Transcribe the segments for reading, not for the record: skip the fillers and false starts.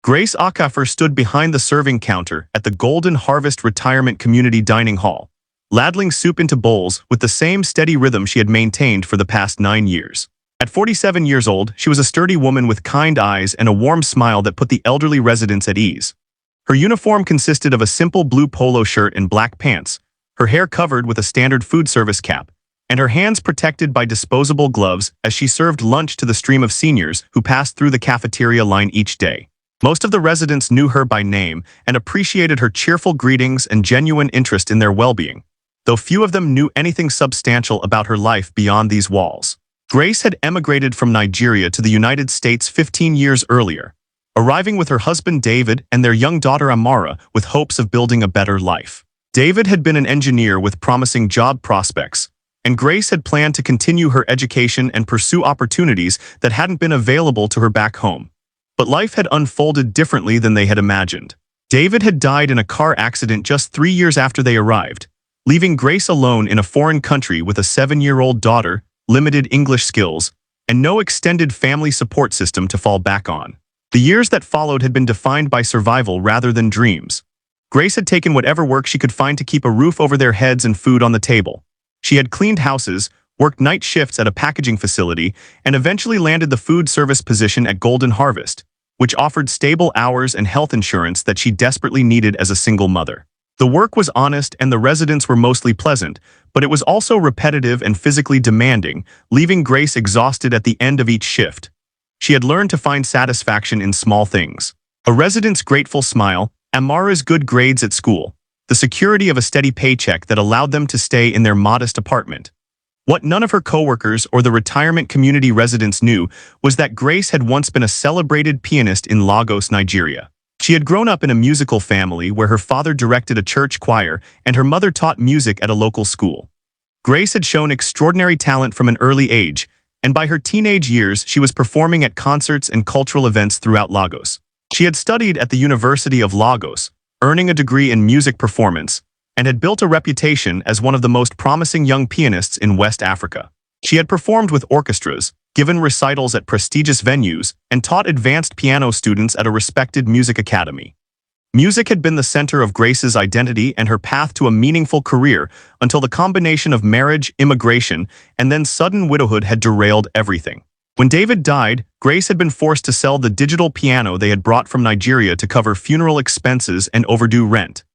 Grace Acafer stood behind the serving counter at the Golden Harvest Retirement Community Dining Hall, ladling soup into bowls with the same steady rhythm she had maintained for the past 9 years. At 47 years old, she was a sturdy woman with kind eyes and a warm smile that put the elderly residents at ease. Her uniform consisted of a simple blue polo shirt and black pants, her hair covered with a standard food service cap, and her hands protected by disposable gloves as she served lunch to the stream of seniors who passed through the cafeteria line each day. Most of the residents knew her by name and appreciated her cheerful greetings and genuine interest in their well-being, though few of them knew anything substantial about her life beyond these walls. Grace had emigrated from Nigeria to the United States 15 years earlier, arriving with her husband David and their young daughter Amara with hopes of building a better life. David had been an engineer with promising job prospects, and Grace had planned to continue her education and pursue opportunities that hadn't been available to her back home. But life had unfolded differently than they had imagined. David had died in a car accident just 3 years after they arrived, leaving Grace alone in a foreign country with a 7-year-old daughter, limited English skills, and no extended family support system to fall back on. The years that followed had been defined by survival rather than dreams. Grace had taken whatever work she could find to keep a roof over their heads and food on the table. She had cleaned houses, worked night shifts at a packaging facility, and eventually landed the food service position at Golden Harvest, which offered stable hours and health insurance that she desperately needed as a single mother. The work was honest and the residents were mostly pleasant, but it was also repetitive and physically demanding, leaving Grace exhausted at the end of each shift. She had learned to find satisfaction in small things: a resident's grateful smile, Amara's good grades at school, the security of a steady paycheck that allowed them to stay in their modest apartment. What none of her coworkers or the retirement community residents knew was that Grace had once been a celebrated pianist in Lagos, Nigeria. She had grown up in a musical family where her father directed a church choir and her mother taught music at a local school. Grace had shown extraordinary talent from an early age, and by her teenage years she was performing at concerts and cultural events throughout Lagos. She had studied at the University of Lagos, earning a degree in music performance, and had built a reputation as one of the most promising young pianists in West Africa. She had performed with orchestras, given recitals at prestigious venues, and taught advanced piano students at a respected music academy. Music had been the center of Grace's identity and her path to a meaningful career until the combination of marriage, immigration, and then sudden widowhood had derailed everything. When David died, Grace had been forced to sell the digital piano they had brought from Nigeria to cover funeral expenses and overdue rent.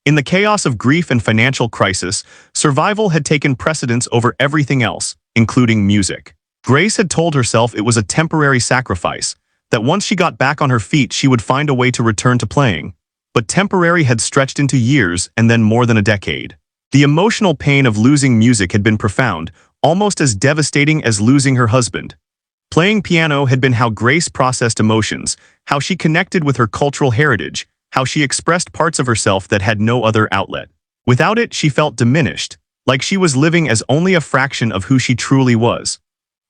In the chaos of grief and financial crisis, survival had taken precedence over everything else, including music. Grace had told herself it was a temporary sacrifice, that once she got back on her feet she would find a way to return to playing. But temporary had stretched into years and then more than a decade. The emotional pain of losing music had been profound, almost as devastating as losing her husband. Playing piano had been how Grace processed emotions, how she connected with her cultural heritage, how she expressed parts of herself that had no other outlet. Without it, she felt diminished, like she was living as only a fraction of who she truly was.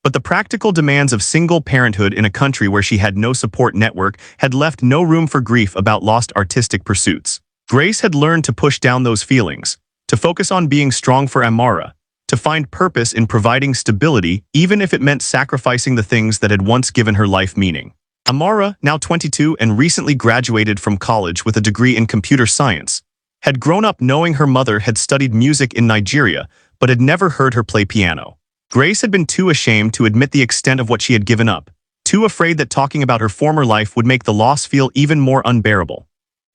But the practical demands of single parenthood in a country where she had no support network had left no room for grief about lost artistic pursuits. Grace had learned to push down those feelings, to focus on being strong for Amara, to find purpose in providing stability even if it meant sacrificing the things that had once given her life meaning. Amara, now 22 and recently graduated from college with a degree in computer science, had grown up knowing her mother had studied music in Nigeria but had never heard her play piano. Grace had been too ashamed to admit the extent of what she had given up, too afraid that talking about her former life would make the loss feel even more unbearable.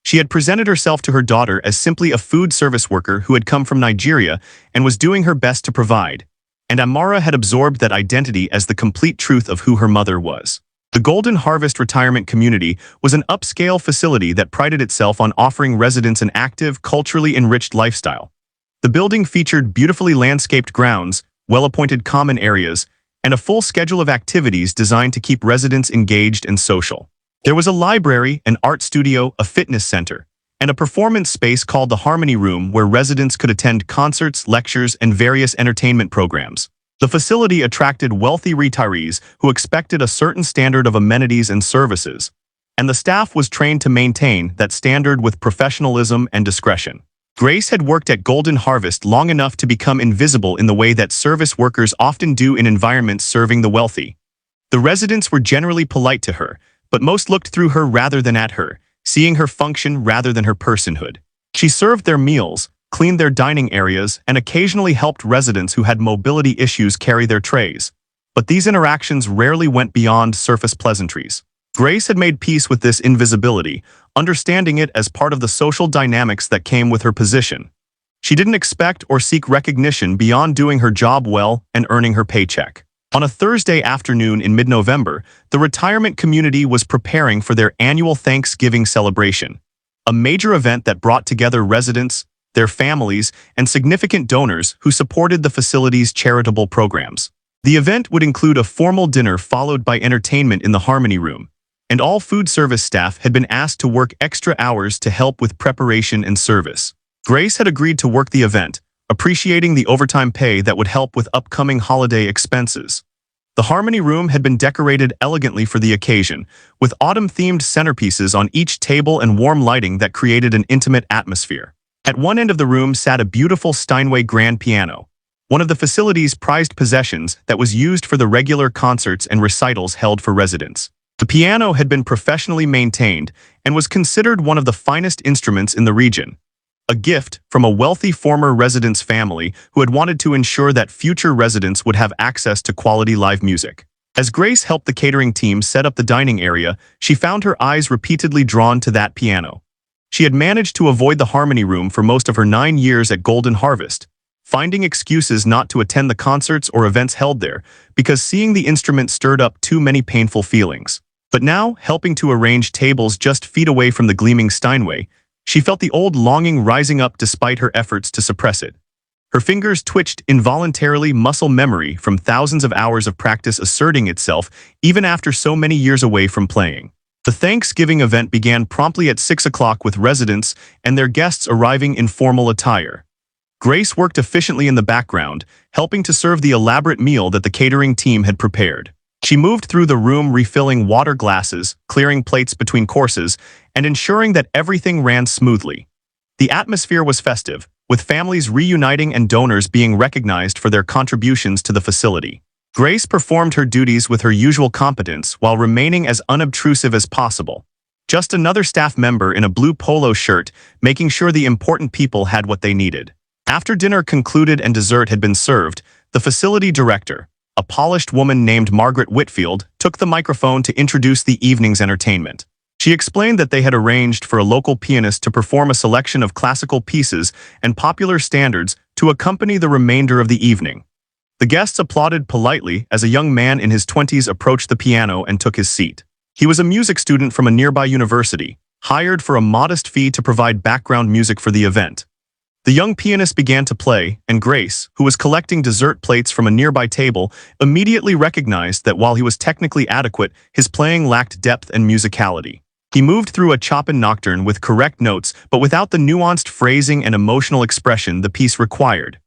She had presented herself to her daughter as simply a food service worker who had come from Nigeria and was doing her best to provide, and Amara had absorbed that identity as the complete truth of who her mother was. The Golden Harvest Retirement Community was an upscale facility that prided itself on offering residents an active, culturally enriched lifestyle. The building featured beautifully landscaped grounds, well-appointed common areas, and a full schedule of activities designed to keep residents engaged and social. There was a library, an art studio, a fitness center, and a performance space called the Harmony Room where residents could attend concerts, lectures, and various entertainment programs. The facility attracted wealthy retirees who expected a certain standard of amenities and services, and the staff was trained to maintain that standard with professionalism and discretion. Grace had worked at Golden Harvest long enough to become invisible in the way that service workers often do in environments serving the wealthy. The residents were generally polite to her, but most looked through her rather than at her, seeing her function rather than her personhood. She served their meals, cleaned their dining areas, and occasionally helped residents who had mobility issues carry their trays. But these interactions rarely went beyond surface pleasantries. Grace had made peace with this invisibility, understanding it as part of the social dynamics that came with her position. She didn't expect or seek recognition beyond doing her job well and earning her paycheck. On a Thursday afternoon in mid-November, the retirement community was preparing for their annual Thanksgiving celebration, a major event that brought together residents, their families, and significant donors who supported the facility's charitable programs. The event would include a formal dinner followed by entertainment in the Harmony Room, and all food service staff had been asked to work extra hours to help with preparation and service. Grace had agreed to work the event, appreciating the overtime pay that would help with upcoming holiday expenses. The Harmony Room had been decorated elegantly for the occasion, with autumn-themed centerpieces on each table and warm lighting that created an intimate atmosphere. At one end of the room sat a beautiful Steinway grand piano, one of the facility's prized possessions that was used for the regular concerts and recitals held for residents. The piano had been professionally maintained and was considered one of the finest instruments in the region, a gift from a wealthy former resident's family who had wanted to ensure that future residents would have access to quality live music. As Grace helped the catering team set up the dining area, she found her eyes repeatedly drawn to that piano. She had managed to avoid the Harmony Room for most of her 9 years at Golden Harvest, finding excuses not to attend the concerts or events held there because seeing the instrument stirred up too many painful feelings. But now, helping to arrange tables just feet away from the gleaming Steinway, she felt the old longing rising up despite her efforts to suppress it. Her fingers twitched involuntarily, muscle memory from thousands of hours of practice asserting itself even after so many years away from playing. The Thanksgiving event began promptly at 6 o'clock with residents and their guests arriving in formal attire. Grace worked efficiently in the background, helping to serve the elaborate meal that the catering team had prepared. She moved through the room refilling water glasses, clearing plates between courses, and ensuring that everything ran smoothly. The atmosphere was festive, with families reuniting and donors being recognized for their contributions to the facility. Grace performed her duties with her usual competence while remaining as unobtrusive as possible. Just another staff member in a blue polo shirt, making sure the important people had what they needed. After dinner concluded and dessert had been served, the facility director, a polished woman named Margaret Whitfield, took the microphone to introduce the evening's entertainment. She explained that they had arranged for a local pianist to perform a selection of classical pieces and popular standards to accompany the remainder of the evening. The guests applauded politely as a young man in his 20s approached the piano and took his seat. He was a music student from a nearby university, hired for a modest fee to provide background music for the event. The young pianist began to play, and Grace, who was collecting dessert plates from a nearby table, immediately recognized that while he was technically adequate, his playing lacked depth and musicality. He moved through a Chopin nocturne with correct notes, but without the nuanced phrasing and emotional expression the piece required.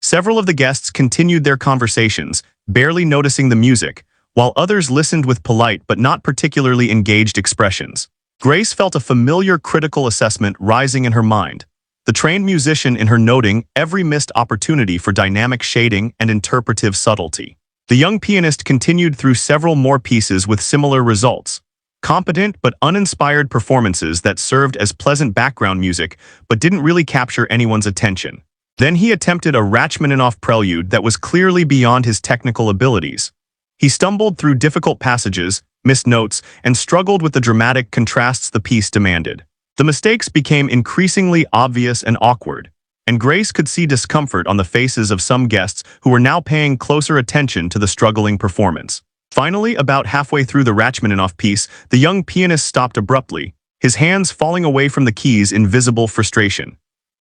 Several of the guests continued their conversations, barely noticing the music, while others listened with polite but not particularly engaged expressions. Grace felt a familiar critical assessment rising in her mind, the trained musician in her noting every missed opportunity for dynamic shading and interpretive subtlety. The young pianist continued through several more pieces with similar results, competent but uninspired performances that served as pleasant background music but didn't really capture anyone's attention. Then he attempted a Rachmaninoff prelude that was clearly beyond his technical abilities. He stumbled through difficult passages, missed notes, and struggled with the dramatic contrasts the piece demanded. The mistakes became increasingly obvious and awkward, and Grace could see discomfort on the faces of some guests who were now paying closer attention to the struggling performance. Finally, about halfway through the Rachmaninoff piece, the young pianist stopped abruptly, his hands falling away from the keys in visible frustration.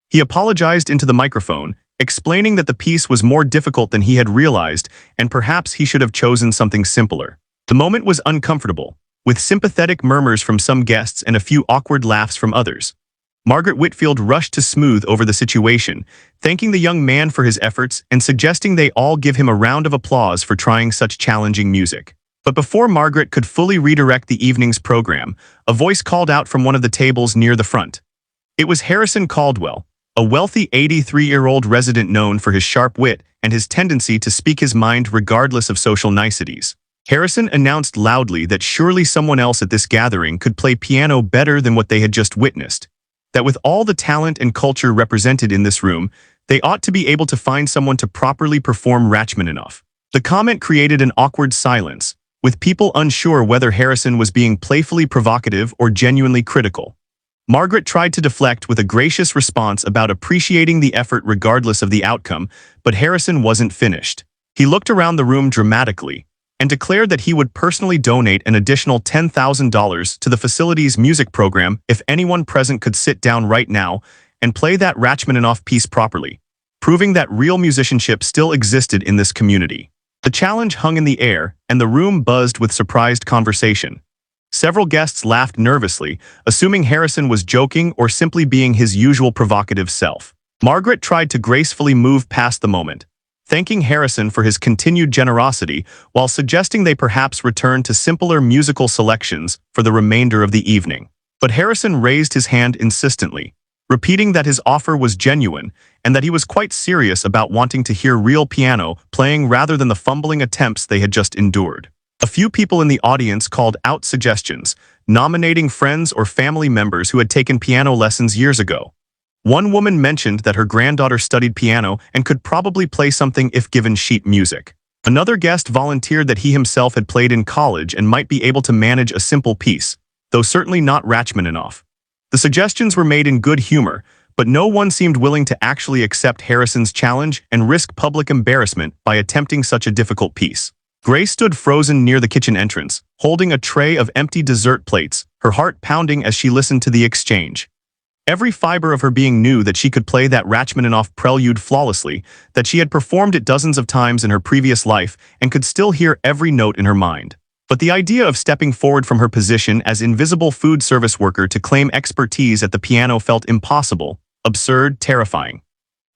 He apologized into the microphone, explaining that the piece was more difficult than he had realized and perhaps he should have chosen something simpler. The moment was uncomfortable, with sympathetic murmurs from some guests and a few awkward laughs from others. Margaret Whitfield rushed to smooth over the situation, thanking the young man for his efforts and suggesting they all give him a round of applause for trying such challenging music. But before Margaret could fully redirect the evening's program, a voice called out from one of the tables near the front. It was Harrison Caldwell, a wealthy 83-year-old resident known for his sharp wit and his tendency to speak his mind regardless of social niceties. Harrison announced loudly that surely someone else at this gathering could play piano better than what they had just witnessed. That with all the talent and culture represented in this room, they ought to be able to find someone to properly perform Rachmaninoff. The comment created an awkward silence, with people unsure whether Harrison was being playfully provocative or genuinely critical. Margaret tried to deflect with a gracious response about appreciating the effort regardless of the outcome, but Harrison wasn't finished. He looked around the room dramatically and declared that he would personally donate an additional $10,000 to the facility's music program if anyone present could sit down right now and play that Rachmaninoff piece properly, proving that real musicianship still existed in this community. The challenge hung in the air, and the room buzzed with surprised conversation. Several guests laughed nervously, assuming Harrison was joking or simply being his usual provocative self. Margaret tried to gracefully move past the moment, thanking Harrison for his continued generosity while suggesting they perhaps return to simpler musical selections for the remainder of the evening. But Harrison raised his hand insistently, repeating that his offer was genuine and that he was quite serious about wanting to hear real piano playing rather than the fumbling attempts they had just endured. A few people in the audience called out suggestions, nominating friends or family members who had taken piano lessons years ago. One woman mentioned that her granddaughter studied piano and could probably play something if given sheet music. Another guest volunteered that he himself had played in college and might be able to manage a simple piece, though certainly not Rachmaninoff. The suggestions were made in good humor, but no one seemed willing to actually accept Harrison's challenge and risk public embarrassment by attempting such a difficult piece. Grace stood frozen near the kitchen entrance, holding a tray of empty dessert plates, her heart pounding as she listened to the exchange. Every fiber of her being knew that she could play that Rachmaninoff prelude flawlessly, that she had performed it dozens of times in her previous life and could still hear every note in her mind. But the idea of stepping forward from her position as invisible food service worker to claim expertise at the piano felt impossible, absurd, terrifying.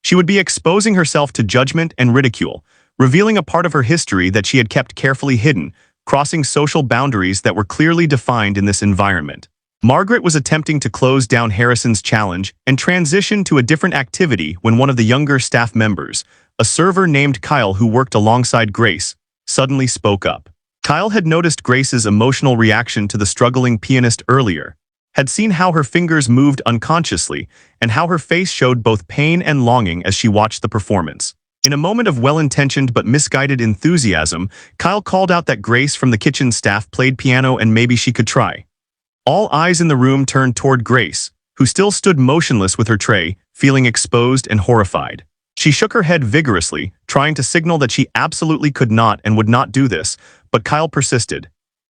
She would be exposing herself to judgment and ridicule, revealing a part of her history that she had kept carefully hidden, crossing social boundaries that were clearly defined in this environment. Margaret was attempting to close down Harrison's challenge and transition to a different activity when one of the younger staff members, a server named Kyle who worked alongside Grace, suddenly spoke up. Kyle had noticed Grace's emotional reaction to the struggling pianist earlier, had seen how her fingers moved unconsciously, and how her face showed both pain and longing as she watched the performance. In a moment of well-intentioned but misguided enthusiasm, Kyle called out that Grace from the kitchen staff played piano and maybe she could try. All eyes in the room turned toward Grace, who still stood motionless with her tray, feeling exposed and horrified. She shook her head vigorously, trying to signal that she absolutely could not and would not do this, but Kyle persisted.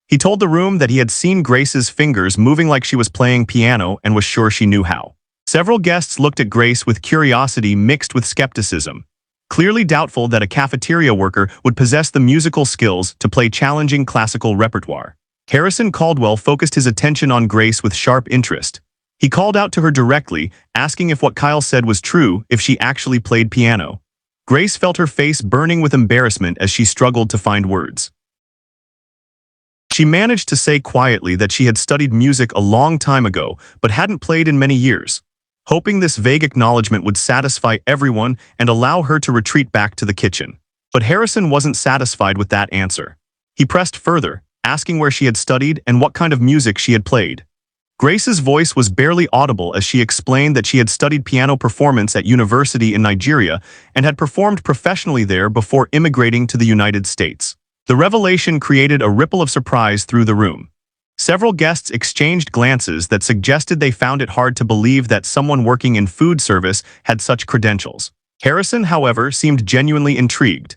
He told the room that he had seen Grace's fingers moving like she was playing piano and was sure she knew how. Several guests looked at Grace with curiosity mixed with skepticism, clearly doubtful that a cafeteria worker would possess the musical skills to play challenging classical repertoire. Harrison Caldwell focused his attention on Grace with sharp interest. He called out to her directly, asking if what Kyle said was true, if she actually played piano. Grace felt her face burning with embarrassment as she struggled to find words. She managed to say quietly that she had studied music a long time ago, but hadn't played in many years, hoping this vague acknowledgement would satisfy everyone and allow her to retreat back to the kitchen. But Harrison wasn't satisfied with that answer. He pressed further, asking where she had studied and what kind of music she had played. Grace's voice was barely audible as she explained that she had studied piano performance at university in Nigeria and had performed professionally there before immigrating to the United States. The revelation created a ripple of surprise through the room. Several guests exchanged glances that suggested they found it hard to believe that someone working in food service had such credentials. Harrison, however, seemed genuinely intrigued.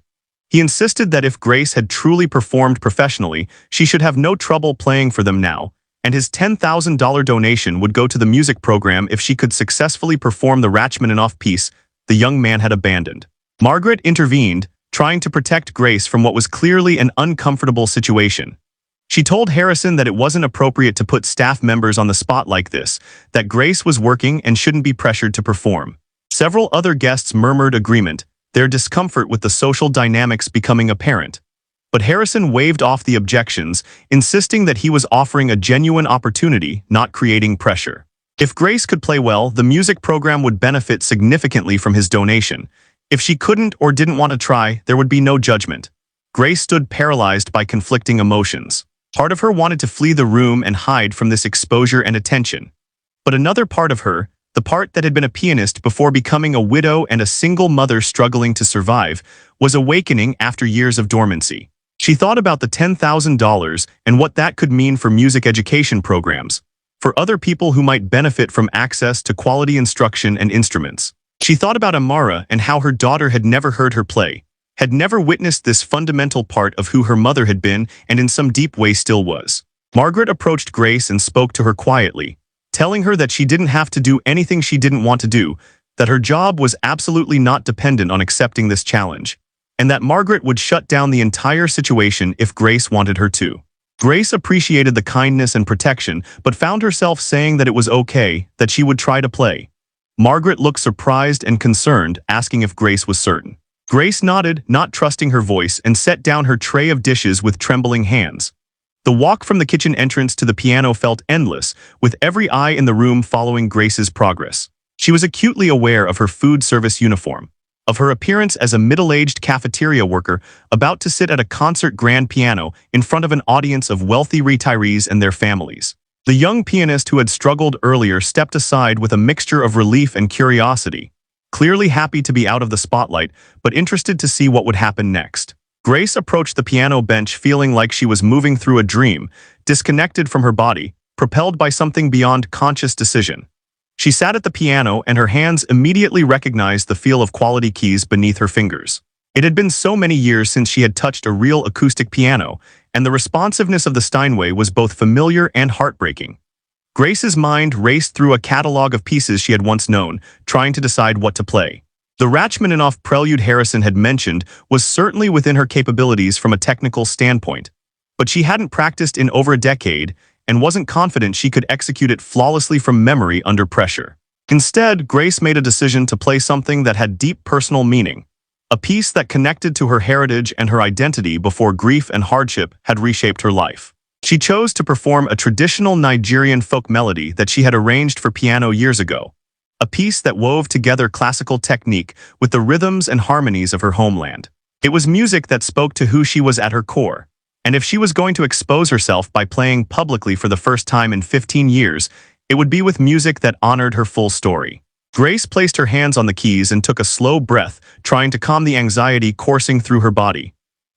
He insisted that if Grace had truly performed professionally, she should have no trouble playing for them now, and his $10,000 donation would go to the music program if she could successfully perform the Rachmaninoff piece the young man had abandoned. Margaret intervened, trying to protect Grace from what was clearly an uncomfortable situation. She told Harrison that it wasn't appropriate to put staff members on the spot like this, that Grace was working and shouldn't be pressured to perform. Several other guests murmured agreement, their discomfort with the social dynamics becoming apparent. But Harrison waved off the objections, insisting that he was offering a genuine opportunity, not creating pressure. If Grace could play well, the music program would benefit significantly from his donation. If she couldn't or didn't want to try, there would be no judgment. Grace stood paralyzed by conflicting emotions. Part of her wanted to flee the room and hide from this exposure and attention. But another part of her, the part that had been a pianist before becoming a widow and a single mother struggling to survive, was awakening after years of dormancy. She thought about the $10,000 and what that could mean for music education programs, for other people who might benefit from access to quality instruction and instruments. She thought about Amara and how her daughter had never heard her play, had never witnessed this fundamental part of who her mother had been and in some deep way still was. Margaret approached Grace and spoke to her quietly, telling her that she didn't have to do anything she didn't want to do, that her job was absolutely not dependent on accepting this challenge, and that Margaret would shut down the entire situation if Grace wanted her to. Grace appreciated the kindness and protection, but found herself saying that it was okay, that she would try to play. Margaret looked surprised and concerned, asking if Grace was certain. Grace nodded, not trusting her voice, and set down her tray of dishes with trembling hands. The walk from the kitchen entrance to the piano felt endless, with every eye in the room following Grace's progress. She was acutely aware of her food service uniform, of her appearance as a middle-aged cafeteria worker about to sit at a concert grand piano in front of an audience of wealthy retirees and their families. The young pianist who had struggled earlier stepped aside with a mixture of relief and curiosity, clearly happy to be out of the spotlight, but interested to see what would happen next. Grace approached the piano bench feeling like she was moving through a dream, disconnected from her body, propelled by something beyond conscious decision. She sat at the piano and her hands immediately recognized the feel of quality keys beneath her fingers. It had been so many years since she had touched a real acoustic piano, and the responsiveness of the Steinway was both familiar and heartbreaking. Grace's mind raced through a catalog of pieces she had once known, trying to decide what to play. The Rachmaninoff prelude Harrison had mentioned was certainly within her capabilities from a technical standpoint, but she hadn't practiced in over a decade and wasn't confident she could execute it flawlessly from memory under pressure. Instead, Grace made a decision to play something that had deep personal meaning, a piece that connected to her heritage and her identity before grief and hardship had reshaped her life. She chose to perform a traditional Nigerian folk melody that she had arranged for piano years ago, a piece that wove together classical technique with the rhythms and harmonies of her homeland. It was music that spoke to who she was at her core, and if she was going to expose herself by playing publicly for the first time in 15 years, it would be with music that honored her full story. Grace placed her hands on the keys and took a slow breath, trying to calm the anxiety coursing through her body.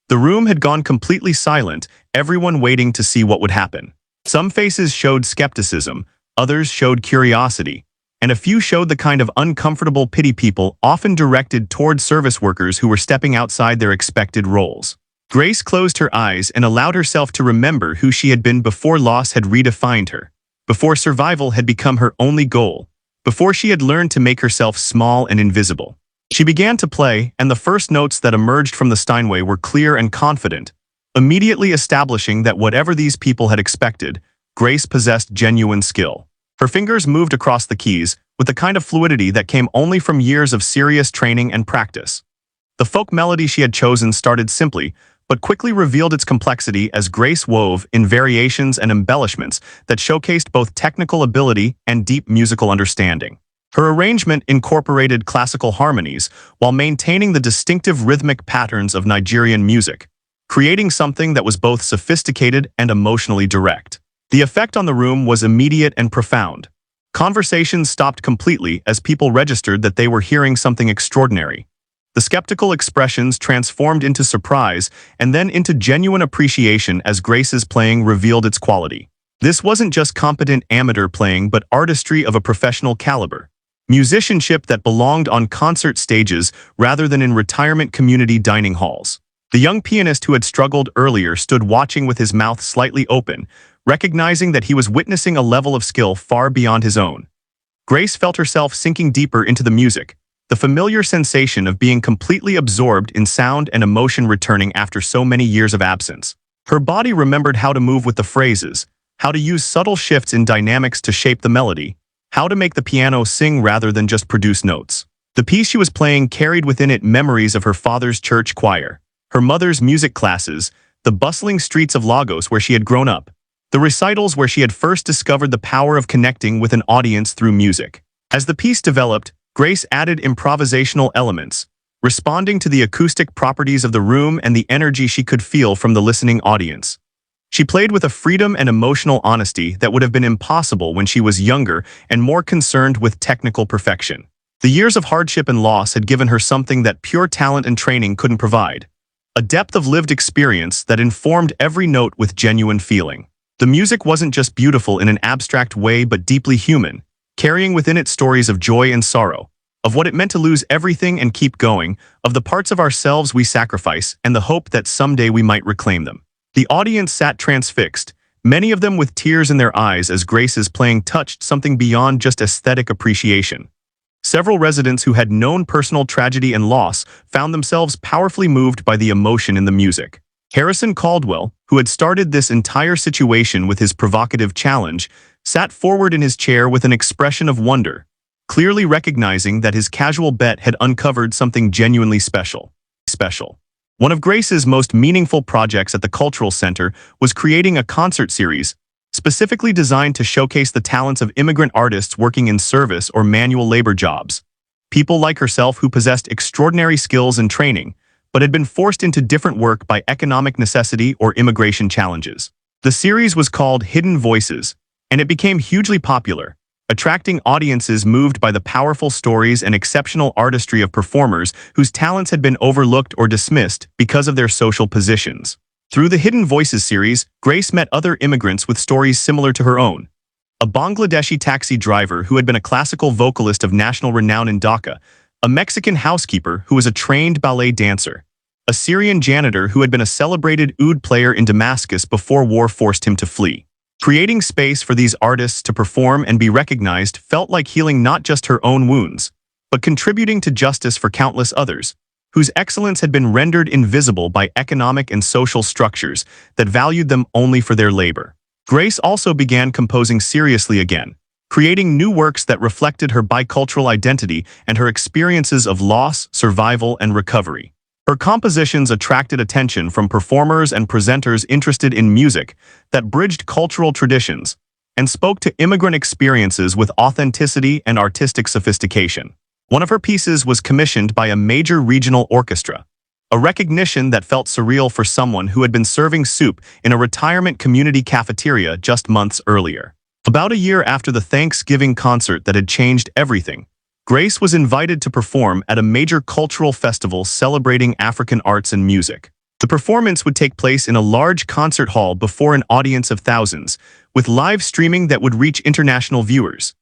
The room had gone completely silent, everyone waiting to see what would happen. Some faces showed skepticism, others showed curiosity, and a few showed the kind of uncomfortable pity people often directed toward service workers who were stepping outside their expected roles. Grace closed her eyes and allowed herself to remember who she had been before loss had redefined her, before survival had become her only goal, before she had learned to make herself small and invisible. She began to play, and the first notes that emerged from the Steinway were clear and confident, immediately establishing that whatever these people had expected, Grace possessed genuine skill. Her fingers moved across the keys with the kind of fluidity that came only from years of serious training and practice. The folk melody she had chosen started simply, but quickly revealed its complexity as Grace wove in variations and embellishments that showcased both technical ability and deep musical understanding. Her arrangement incorporated classical harmonies while maintaining the distinctive rhythmic patterns of Nigerian music, creating something that was both sophisticated and emotionally direct. The effect on the room was immediate and profound. Conversations stopped completely as people registered that they were hearing something extraordinary. The skeptical expressions transformed into surprise and then into genuine appreciation as Grace's playing revealed its quality. This wasn't just competent amateur playing but artistry of a professional caliber. Musicianship that belonged on concert stages rather than in retirement community dining halls. The young pianist who had struggled earlier stood watching with his mouth slightly open, recognizing that he was witnessing a level of skill far beyond his own. Grace felt herself sinking deeper into the music, the familiar sensation of being completely absorbed in sound and emotion returning after so many years of absence. Her body remembered how to move with the phrases, how to use subtle shifts in dynamics to shape the melody, how to make the piano sing rather than just produce notes. The piece she was playing carried within it memories of her father's church choir, her mother's music classes, the bustling streets of Lagos where she had grown up, the recitals where she had first discovered the power of connecting with an audience through music. As the piece developed, Grace added improvisational elements, responding to the acoustic properties of the room and the energy she could feel from the listening audience. She played with a freedom and emotional honesty that would have been impossible when she was younger and more concerned with technical perfection. The years of hardship and loss had given her something that pure talent and training couldn't provide. A depth of lived experience that informed every note with genuine feeling. The music wasn't just beautiful in an abstract way but deeply human, carrying within it stories of joy and sorrow, of what it meant to lose everything and keep going, of the parts of ourselves we sacrifice and the hope that someday we might reclaim them. The audience sat transfixed, many of them with tears in their eyes as Grace's playing touched something beyond just aesthetic appreciation. Several residents who had known personal tragedy and loss found themselves powerfully moved by the emotion in the music. Harrison Caldwell, who had started this entire situation with his provocative challenge, sat forward in his chair with an expression of wonder, clearly recognizing that his casual bet had uncovered something genuinely special. One of Grace's most meaningful projects at the Cultural Center was creating a concert series specifically designed to showcase the talents of immigrant artists working in service or manual labor jobs. People like herself who possessed extraordinary skills and training, but had been forced into different work by economic necessity or immigration challenges. The series was called Hidden Voices, and it became hugely popular, attracting audiences moved by the powerful stories and exceptional artistry of performers whose talents had been overlooked or dismissed because of their social positions. Through the Hidden Voices series, Grace met other immigrants with stories similar to her own. A Bangladeshi taxi driver who had been a classical vocalist of national renown in Dhaka, a Mexican housekeeper who was a trained ballet dancer, a Syrian janitor who had been a celebrated oud player in Damascus before war forced him to flee. Creating space for these artists to perform and be recognized felt like healing not just her own wounds, but contributing to justice for countless others, whose excellence had been rendered invisible by economic and social structures that valued them only for their labor. Grace also began composing seriously again, creating new works that reflected her bicultural identity and her experiences of loss, survival, and recovery. Her compositions attracted attention from performers and presenters interested in music that bridged cultural traditions and spoke to immigrant experiences with authenticity and artistic sophistication. One of her pieces was commissioned by a major regional orchestra, a recognition that felt surreal for someone who had been serving soup in a retirement community cafeteria just months earlier. About a year after the Thanksgiving concert that had changed everything, Grace was invited to perform at a major cultural festival celebrating African arts and music. The performance would take place in a large concert hall before an audience of thousands, with live streaming that would reach international viewers.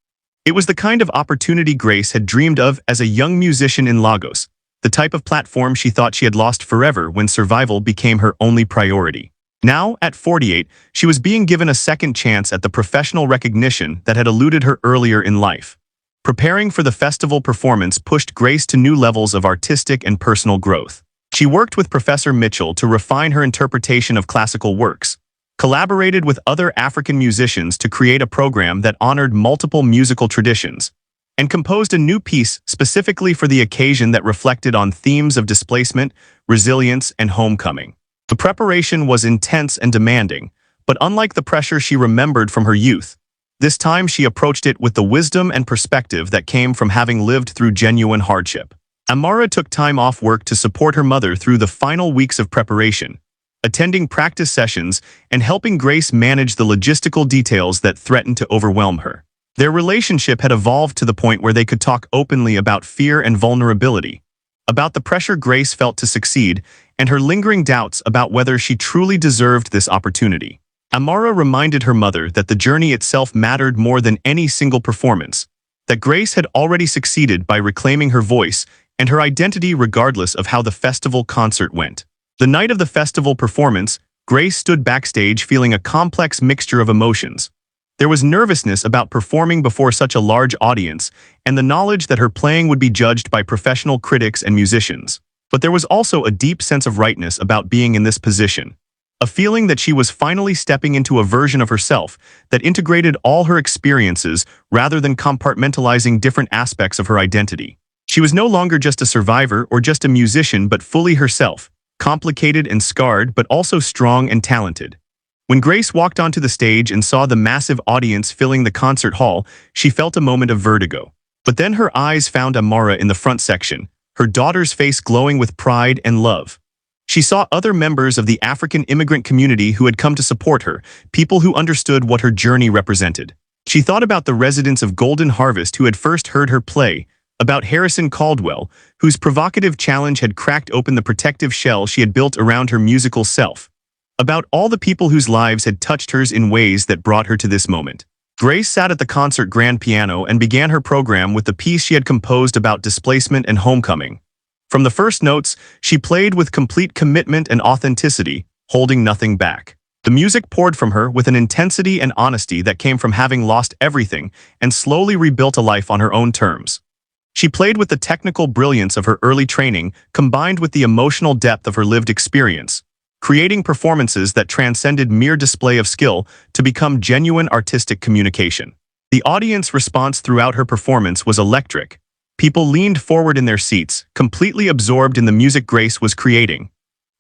It was the kind of opportunity Grace had dreamed of as a young musician in Lagos, the type of platform she thought she had lost forever when survival became her only priority. Now, at 48, she was being given a second chance at the professional recognition that had eluded her earlier in life. Preparing for the festival performance pushed Grace to new levels of artistic and personal growth. She worked with Professor Mitchell to refine her interpretation of classical works, collaborated with other African musicians to create a program that honored multiple musical traditions, and composed a new piece specifically for the occasion that reflected on themes of displacement, resilience, and homecoming. The preparation was intense and demanding, but unlike the pressure she remembered from her youth, this time she approached it with the wisdom and perspective that came from having lived through genuine hardship. Amara took time off work to support her mother through the final weeks of preparation, attending practice sessions and helping Grace manage the logistical details that threatened to overwhelm her. Their relationship had evolved to the point where they could talk openly about fear and vulnerability, about the pressure Grace felt to succeed, and her lingering doubts about whether she truly deserved this opportunity. Amara reminded her mother that the journey itself mattered more than any single performance, that Grace had already succeeded by reclaiming her voice and her identity regardless of how the festival concert went. The night of the festival performance, Grace stood backstage feeling a complex mixture of emotions. There was nervousness about performing before such a large audience and the knowledge that her playing would be judged by professional critics and musicians. But there was also a deep sense of rightness about being in this position. A feeling that she was finally stepping into a version of herself that integrated all her experiences rather than compartmentalizing different aspects of her identity. She was no longer just a survivor or just a musician but fully herself, complicated and scarred but also strong and talented. When Grace walked onto the stage and saw the massive audience filling the concert hall, she felt a moment of vertigo. But then her eyes found Amara in the front section, her daughter's face glowing with pride and love. She saw other members of the African immigrant community who had come to support her, people who understood what her journey represented. She thought about the residents of Golden Harvest who had first heard her play, about Harrison Caldwell, whose provocative challenge had cracked open the protective shell she had built around her musical self, about all the people whose lives had touched hers in ways that brought her to this moment. Grace sat at the concert grand piano and began her program with the piece she had composed about displacement and homecoming. From the first notes, she played with complete commitment and authenticity, holding nothing back. The music poured from her with an intensity and honesty that came from having lost everything and slowly rebuilt a life on her own terms. She played with the technical brilliance of her early training combined with the emotional depth of her lived experience, creating performances that transcended mere display of skill to become genuine artistic communication. The audience response throughout her performance was electric. People leaned forward in their seats, completely absorbed in the music Grace was creating.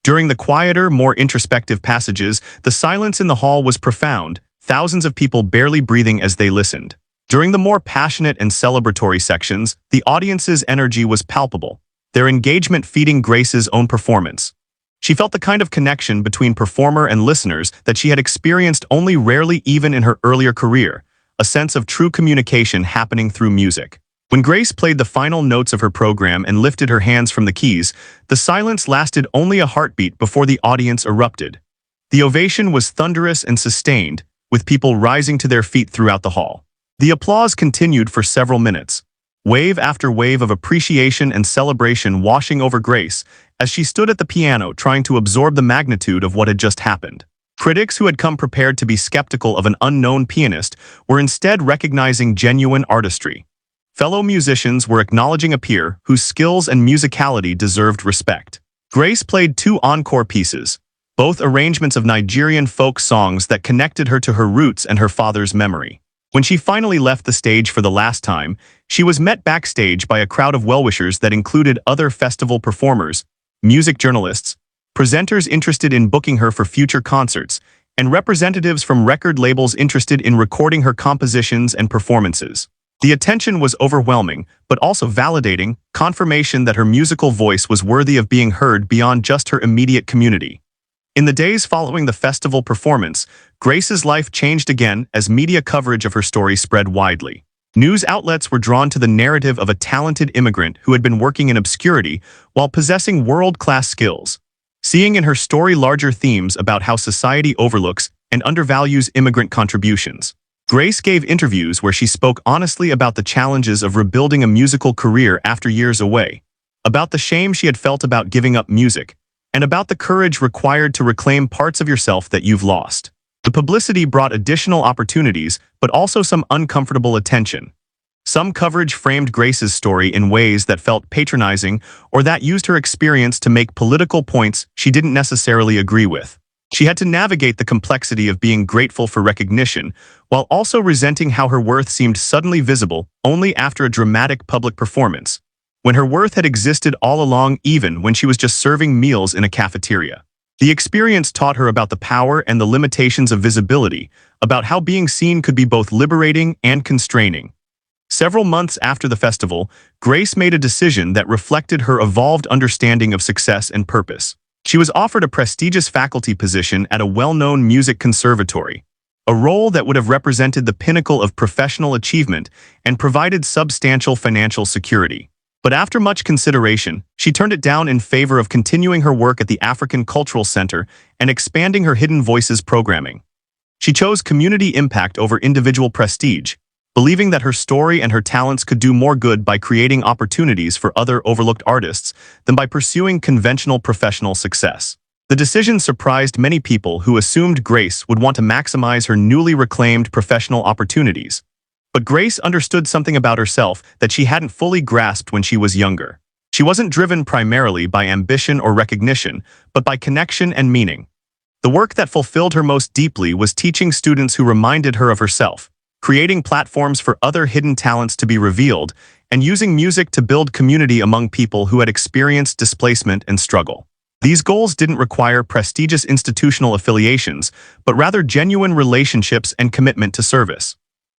During the quieter, more introspective passages, the silence in the hall was profound, thousands of people barely breathing as they listened. During the more passionate and celebratory sections, the audience's energy was palpable, their engagement feeding Grace's own performance. She felt the kind of connection between performer and listeners that she had experienced only rarely even in her earlier career, a sense of true communication happening through music. When Grace played the final notes of her program and lifted her hands from the keys, the silence lasted only a heartbeat before the audience erupted. The ovation was thunderous and sustained, with people rising to their feet throughout the hall. The applause continued for several minutes, wave after wave of appreciation and celebration washing over Grace as she stood at the piano trying to absorb the magnitude of what had just happened. Critics who had come prepared to be skeptical of an unknown pianist were instead recognizing genuine artistry. Fellow musicians were acknowledging a peer whose skills and musicality deserved respect. Grace played 2 encore pieces, both arrangements of Nigerian folk songs that connected her to her roots and her father's memory. When she finally left the stage for the last time, she was met backstage by a crowd of well-wishers that included other festival performers, music journalists, presenters interested in booking her for future concerts, and representatives from record labels interested in recording her compositions and performances. The attention was overwhelming, but also validating, confirmation that her musical voice was worthy of being heard beyond just her immediate community. In the days following the festival performance, Grace's life changed again as media coverage of her story spread widely. News outlets were drawn to the narrative of a talented immigrant who had been working in obscurity while possessing world-class skills, seeing in her story larger themes about how society overlooks and undervalues immigrant contributions. Grace gave interviews where she spoke honestly about the challenges of rebuilding a musical career after years away, about the shame she had felt about giving up music, and about the courage required to reclaim parts of yourself that you've lost. The publicity brought additional opportunities, but also some uncomfortable attention. Some coverage framed Grace's story in ways that felt patronizing or that used her experience to make political points she didn't necessarily agree with. She had to navigate the complexity of being grateful for recognition, while also resenting how her worth seemed suddenly visible only after a dramatic public performance, when her worth had existed all along even when she was just serving meals in a cafeteria. The experience taught her about the power and the limitations of visibility, about how being seen could be both liberating and constraining. Several months after the festival, Grace made a decision that reflected her evolved understanding of success and purpose. She was offered a prestigious faculty position at a well-known music conservatory, a role that would have represented the pinnacle of professional achievement and provided substantial financial security. But after much consideration, she turned it down in favor of continuing her work at the African Cultural Center and expanding her Hidden Voices programming. She chose community impact over individual prestige, believing that her story and her talents could do more good by creating opportunities for other overlooked artists than by pursuing conventional professional success. The decision surprised many people who assumed Grace would want to maximize her newly reclaimed professional opportunities. But Grace understood something about herself that she hadn't fully grasped when she was younger. She wasn't driven primarily by ambition or recognition, but by connection and meaning. The work that fulfilled her most deeply was teaching students who reminded her of herself, creating platforms for other hidden talents to be revealed, and using music to build community among people who had experienced displacement and struggle. These goals didn't require prestigious institutional affiliations, but rather genuine relationships and commitment to service.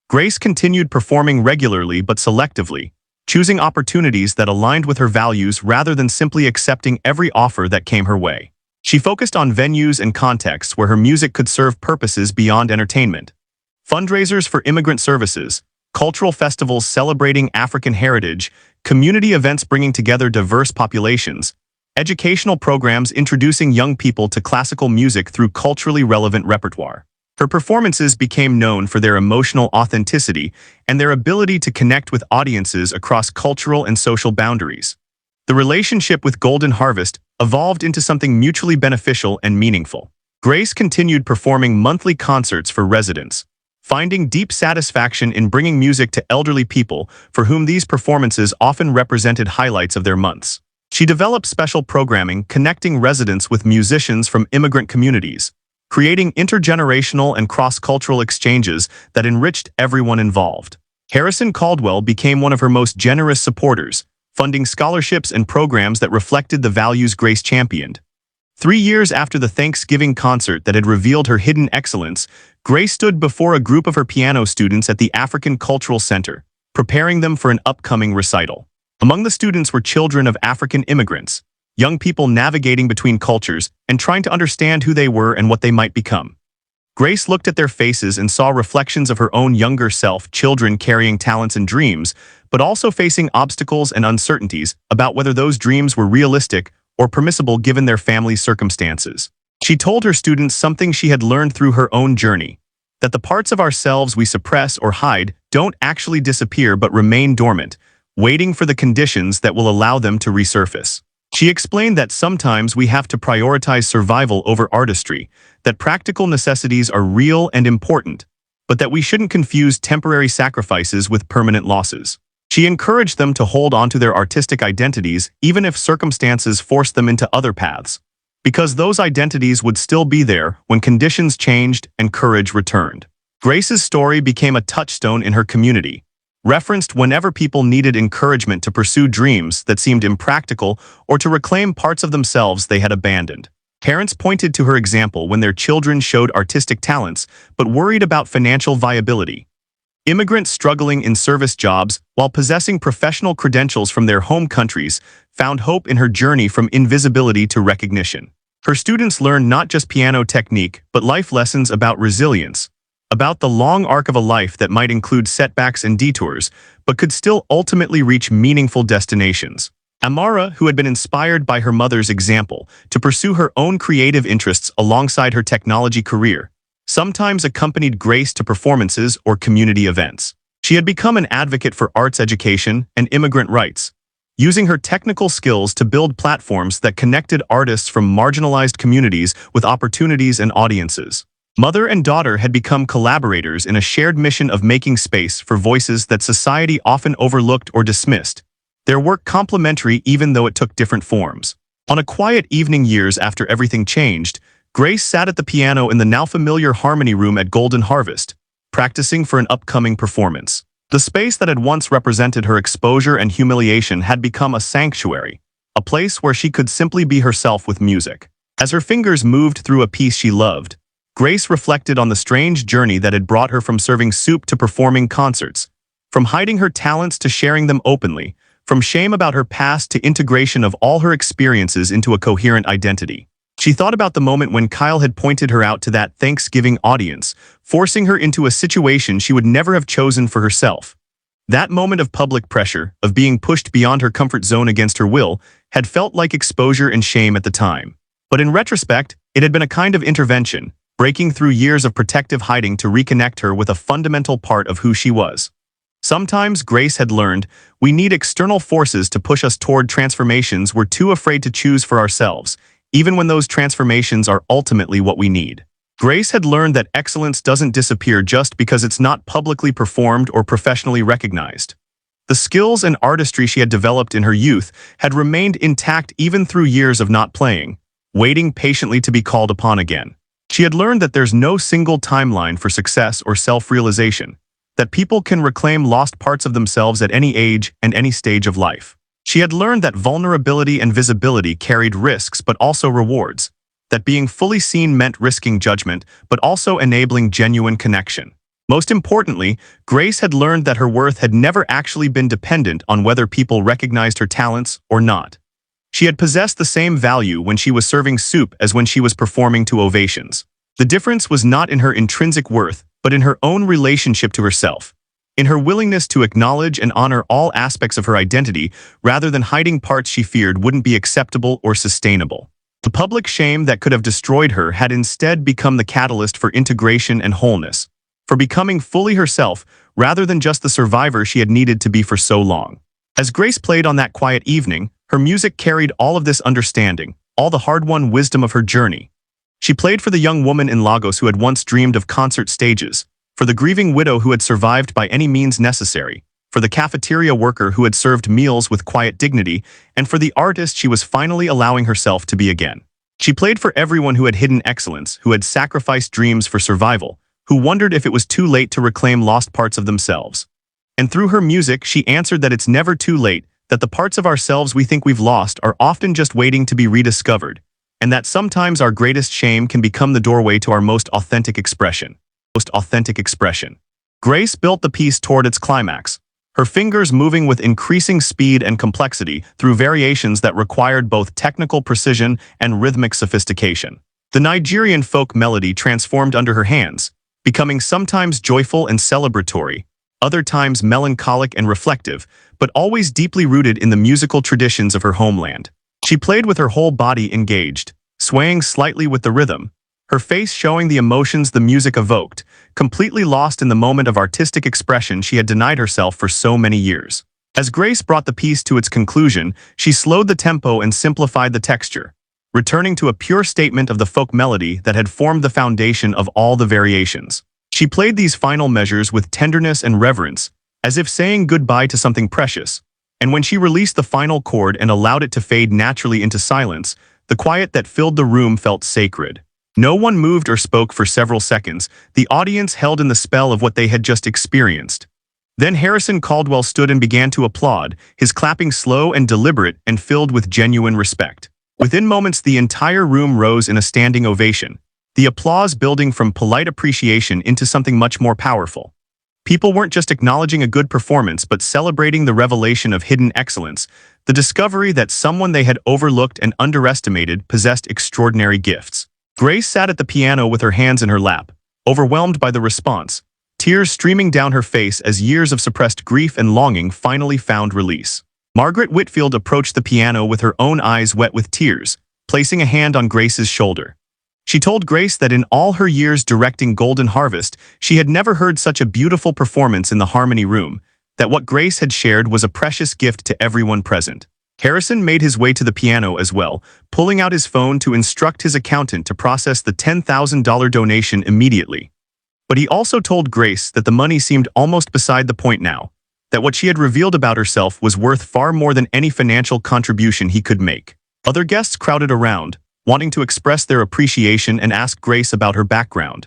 Grace continued performing regularly but selectively, choosing opportunities that aligned with her values rather than simply accepting every offer that came her way. She focused on venues and contexts where her music could serve purposes beyond entertainment. Fundraisers for immigrant services, cultural festivals celebrating African heritage, community events bringing together diverse populations, educational programs introducing young people to classical music through culturally relevant repertoire. Her performances became known for their emotional authenticity and their ability to connect with audiences across cultural and social boundaries. The relationship with Golden Harvest evolved into something mutually beneficial and meaningful. Grace continued performing monthly concerts for residents, finding deep satisfaction in bringing music to elderly people for whom these performances often represented highlights of their months. She developed special programming connecting residents with musicians from immigrant communities, creating intergenerational and cross-cultural exchanges that enriched everyone involved. Harrison Caldwell became one of her most generous supporters, funding scholarships and programs that reflected the values Grace championed. 3 years after the Thanksgiving concert that had revealed her hidden excellence, Grace stood before a group of her piano students at the African Cultural Center, preparing them for an upcoming recital. Among the students were children of African immigrants, young people navigating between cultures and trying to understand who they were and what they might become. Grace looked at their faces and saw reflections of her own younger self, children carrying talents and dreams, but also facing obstacles and uncertainties about whether those dreams were realistic or permissible given their family's circumstances. She told her students something she had learned through her own journey, that the parts of ourselves we suppress or hide don't actually disappear but remain dormant, waiting for the conditions that will allow them to resurface. She explained that sometimes we have to prioritize survival over artistry, that practical necessities are real and important, but that we shouldn't confuse temporary sacrifices with permanent losses. She encouraged them to hold on to their artistic identities even if circumstances forced them into other paths, because those identities would still be there when conditions changed and courage returned. Grace's story became a touchstone in her community, referenced whenever people needed encouragement to pursue dreams that seemed impractical or to reclaim parts of themselves they had abandoned. Parents pointed to her example when their children showed artistic talents but worried about financial viability. Immigrants struggling in service jobs while possessing professional credentials from their home countries found hope in her journey from invisibility to recognition. Her students learned not just piano technique but life lessons about resilience, about the long arc of a life that might include setbacks and detours, but could still ultimately reach meaningful destinations. Amara, who had been inspired by her mother's example to pursue her own creative interests alongside her technology career, sometimes accompanied Grace to performances or community events. She had become an advocate for arts education and immigrant rights, using her technical skills to build platforms that connected artists from marginalized communities with opportunities and audiences. Mother and daughter had become collaborators in a shared mission of making space for voices that society often overlooked or dismissed, their work complementary even though it took different forms. On a quiet evening years after everything changed, Grace sat at the piano in the now familiar Harmony Room at Golden Harvest, practicing for an upcoming performance. The space that had once represented her exposure and humiliation had become a sanctuary, a place where she could simply be herself with music. As her fingers moved through a piece she loved, Grace reflected on the strange journey that had brought her from serving soup to performing concerts, from hiding her talents to sharing them openly, from shame about her past to integration of all her experiences into a coherent identity. She thought about the moment when Kyle had pointed her out to that Thanksgiving audience, forcing her into a situation she would never have chosen for herself. That moment of public pressure, of being pushed beyond her comfort zone against her will, had felt like exposure and shame at the time. But in retrospect, it had been a kind of intervention, breaking through years of protective hiding to reconnect her with a fundamental part of who she was. Sometimes, Grace had learned, we need external forces to push us toward transformations we're too afraid to choose for ourselves, even when those transformations are ultimately what we need. Grace had learned that excellence doesn't disappear just because it's not publicly performed or professionally recognized. The skills and artistry she had developed in her youth had remained intact even through years of not playing, waiting patiently to be called upon again. She had learned that there's no single timeline for success or self-realization, that people can reclaim lost parts of themselves at any age and any stage of life. She had learned that vulnerability and visibility carried risks but also rewards, that being fully seen meant risking judgment but also enabling genuine connection. Most importantly, Grace had learned that her worth had never actually been dependent on whether people recognized her talents or not. She had possessed the same value when she was serving soup as when she was performing to ovations. The difference was not in her intrinsic worth, but in her own relationship to herself, in her willingness to acknowledge and honor all aspects of her identity rather than hiding parts she feared wouldn't be acceptable or sustainable. The public shame that could have destroyed her had instead become the catalyst for integration and wholeness, for becoming fully herself rather than just the survivor she had needed to be for so long. As Grace played on that quiet evening, her music carried all of this understanding, all the hard-won wisdom of her journey. She played for the young woman in Lagos who had once dreamed of concert stages, for the grieving widow who had survived by any means necessary, for the cafeteria worker who had served meals with quiet dignity, and for the artist she was finally allowing herself to be again. She played for everyone who had hidden excellence, who had sacrificed dreams for survival, who wondered if it was too late to reclaim lost parts of themselves. And through her music, she answered that it's never too late, that the parts of ourselves we think we've lost are often just waiting to be rediscovered, and that sometimes our greatest shame can become the doorway to our most authentic expression. Grace built the piece toward its climax, her fingers moving with increasing speed and complexity through variations that required both technical precision and rhythmic sophistication. The Nigerian folk melody transformed under her hands, becoming sometimes joyful and celebratory, other times melancholic and reflective, but always deeply rooted in the musical traditions of her homeland. She played with her whole body engaged, swaying slightly with the rhythm, her face showing the emotions the music evoked, completely lost in the moment of artistic expression she had denied herself for so many years. As Grace brought the piece to its conclusion, she slowed the tempo and simplified the texture, returning to a pure statement of the folk melody that had formed the foundation of all the variations. She played these final measures with tenderness and reverence, as if saying goodbye to something precious, and when she released the final chord and allowed it to fade naturally into silence, the quiet that filled the room felt sacred. No one moved or spoke for several seconds, the audience held in the spell of what they had just experienced. Then Harrison Caldwell stood and began to applaud, his clapping slow and deliberate and filled with genuine respect. Within moments the entire room rose in a standing ovation, the applause building from polite appreciation into something much more powerful. People weren't just acknowledging a good performance but celebrating the revelation of hidden excellence, the discovery that someone they had overlooked and underestimated possessed extraordinary gifts. Grace sat at the piano with her hands in her lap, overwhelmed by the response, tears streaming down her face as years of suppressed grief and longing finally found release. Margaret Whitfield approached the piano with her own eyes wet with tears, placing a hand on Grace's shoulder. She told Grace that in all her years directing Golden Harvest, she had never heard such a beautiful performance in the Harmony Room, that what Grace had shared was a precious gift to everyone present. Harrison made his way to the piano as well, pulling out his phone to instruct his accountant to process the $10,000 donation immediately. But he also told Grace that the money seemed almost beside the point now, that what she had revealed about herself was worth far more than any financial contribution he could make. Other guests crowded around, wanting to express their appreciation and ask Grace about her background.